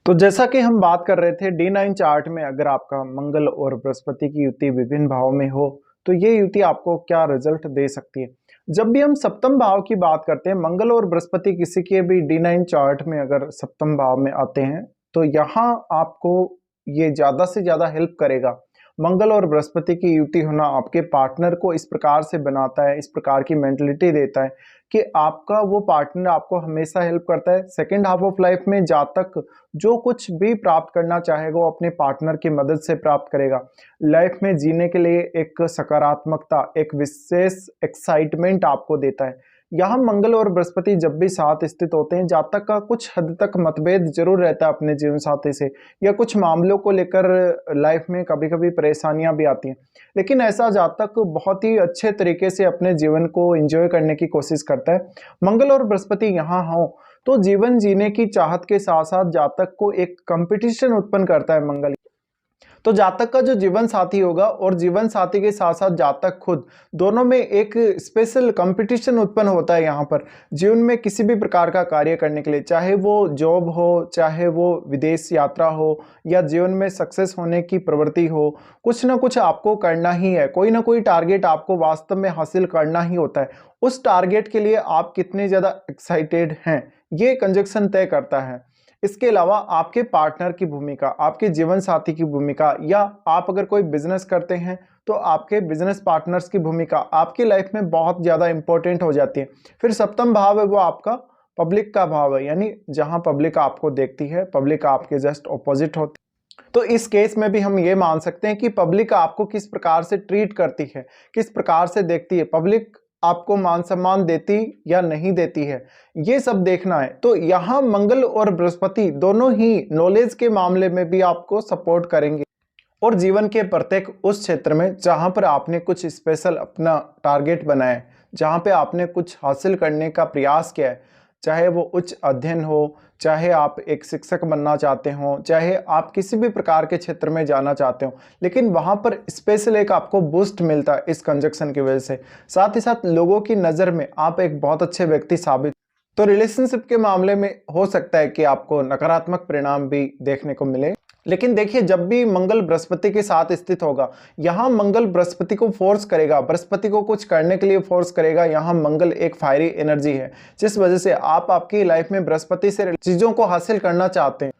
तो जैसा कि हम बात कर रहे थे D9 चार्ट में अगर आपका मंगल और बृहस्पति की युति विभिन्न भाव में हो तो ये युति आपको क्या रिजल्ट दे सकती है। जब भी हम सप्तम भाव की बात करते हैं, मंगल और बृहस्पति किसी के भी D9 चार्ट में अगर सप्तम भाव में आते हैं तो यहाँ आपको ये ज्यादा से ज्यादा हेल्प करेगा। मंगल और बृहस्पति की युति होना आपके पार्टनर को इस प्रकार से बनाता है, इस प्रकार की मेंटलिटी देता है कि आपका वो पार्टनर आपको हमेशा हेल्प करता है। सेकेंड हाफ ऑफ लाइफ में जातक जो कुछ भी प्राप्त करना चाहेगा वो अपने पार्टनर की मदद से प्राप्त करेगा। लाइफ में जीने के लिए एक सकारात्मकता, एक विशेष एक्साइटमेंट आपको देता है। यहाँ मंगल और बृहस्पति जब भी साथ स्थित होते हैं, जातक का कुछ हद तक मतभेद जरूर रहता है अपने जीवन साथी से, या कुछ मामलों को लेकर लाइफ में कभी कभी परेशानियां भी आती हैं, लेकिन ऐसा जातक बहुत ही अच्छे तरीके से अपने जीवन को एंजॉय करने की कोशिश करता है। मंगल और बृहस्पति यहाँ हो तो जीवन जीने की चाहत के साथ साथ जातक को एक कंपटीशन उत्पन्न करता है मंगल। तो जातक का जो जीवन साथी होगा और जीवन साथी के साथ साथ जातक खुद, दोनों में एक स्पेशल कंपटीशन उत्पन्न होता है। यहाँ पर जीवन में किसी भी प्रकार का कार्य करने के लिए, चाहे वो जॉब हो, चाहे वो विदेश यात्रा हो, या जीवन में सक्सेस होने की प्रवृत्ति हो, कुछ ना कुछ आपको करना ही है। कोई ना कोई टारगेट आपको वास्तव में हासिल करना ही होता है। उस टारगेट के लिए आप कितने ज़्यादा एक्साइटेड हैं, ये कंजक्शन तय करता है। इसके अलावा आपके पार्टनर की भूमिका, आपके जीवन साथी की भूमिका, या आप अगर कोई बिजनेस करते हैं तो आपके बिजनेस पार्टनर्स की भूमिका आपकी लाइफ में बहुत ज़्यादा इंपॉर्टेंट हो जाती है। फिर सप्तम भाव है वो आपका पब्लिक का भाव है, यानी जहां पब्लिक आपको देखती है, पब्लिक आपके जस्ट ऑपोजिट होती है। तो इस केस में भी हम ये मान सकते हैं कि पब्लिक आपको किस प्रकार से ट्रीट करती है, किस प्रकार से देखती है, पब्लिक आपको मान सम्मान देती या नहीं देती है, ये सब देखना है। तो यहाँ मंगल और बृहस्पति दोनों ही नॉलेज के मामले में भी आपको सपोर्ट करेंगे, और जीवन के प्रत्येक उस क्षेत्र में जहाँ पर आपने कुछ स्पेशल अपना टारगेट बनाया है, जहाँ पे आपने कुछ हासिल करने का प्रयास किया है, चाहे वो उच्च अध्ययन हो, चाहे आप एक शिक्षक बनना चाहते हो, चाहे आप किसी भी प्रकार के क्षेत्र में जाना चाहते हो, लेकिन वहाँ पर स्पेशल एक आपको बूस्ट मिलता है इस कंजक्शन की वजह से। साथ ही साथ लोगों की नज़र में आप एक बहुत अच्छे व्यक्ति साबित। तो रिलेशनशिप के मामले में हो सकता है कि आपको नकारात्मक परिणाम भी देखने को मिले, लेकिन देखिए जब भी मंगल बृहस्पति के साथ स्थित होगा, यहाँ मंगल बृहस्पति को फोर्स करेगा, बृहस्पति को कुछ करने के लिए फोर्स करेगा। यहाँ मंगल एक फायरी एनर्जी है, जिस वजह से आप आपकी लाइफ में बृहस्पति से चीजों को हासिल करना चाहते हैं।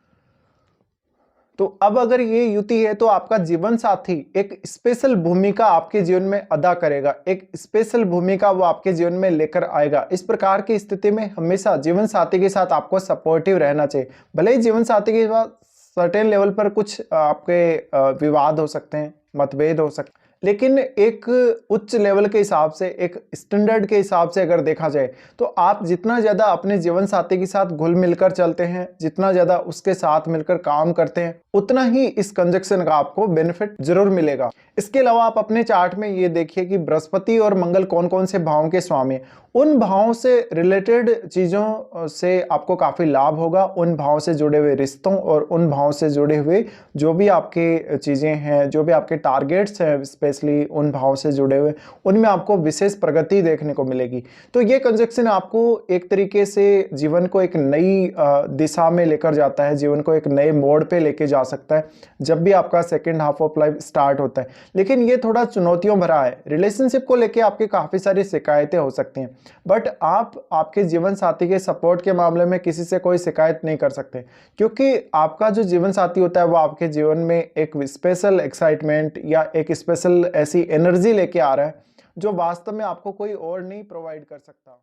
तो अब अगर ये युति है तो आपका जीवन साथी एक स्पेशल भूमिका आपके जीवन में अदा करेगा, एक स्पेशल भूमिका वो आपके जीवन में लेकर आएगा। इस प्रकार की स्थिति में हमेशा जीवन साथी के साथ आपको सपोर्टिव रहना चाहिए। भले ही जीवन साथी के साथ सर्टेन लेवल पर कुछ आपके विवाद हो सकते हैं, मतभेद हो सकते हैं, लेकिन एक उच्च लेवल के हिसाब से, एक स्टैंडर्ड के हिसाब से अगर देखा जाए तो आप जितना ज़्यादा अपने जीवन साथी के साथ घुल मिलकर चलते हैं, जितना ज़्यादा उसके साथ मिलकर काम करते हैं, उतना ही इस कंजक्शन का आपको बेनिफिट जरूर मिलेगा। इसके अलावा आप अपने चार्ट में ये देखिए कि बृहस्पति और मंगल कौन कौन से भावों के स्वामी हैं। उन भावों से रिलेटेड चीज़ों से आपको काफ़ी लाभ होगा। उन भावों से जुड़े हुए रिश्तों और उन भावों से जुड़े हुए जो भी आपके चीज़ें हैं, जो भी आपके टारगेट्स हैं, स्पेशली उन भावों से जुड़े हुए, उनमें आपको विशेष प्रगति देखने को मिलेगी। तो ये कंजक्शन आपको एक तरीके से जीवन को एक नई दिशा में लेकर जाता है, जीवन को एक नए मोड़ पे लेके जा सकता है जब भी आपका second half of life start होता है। लेकिन ये थोड़ा चुनौतियों भरा है। रिलेशनशिप को लेके आपकी काफ़ी सारी शिकायतें हो सकती हैं, बट आप आपके जीवन साथी के सपोर्ट के मामले में किसी से कोई शिकायत नहीं कर सकते, क्योंकि आपका जो जीवन साथी होता है वो आपके जीवन में एक स्पेशल एक्साइटमेंट या एक स्पेशल ऐसी एनर्जी लेके आ रहा है जो वास्तव में आपको कोई और नहीं प्रोवाइड कर सकता।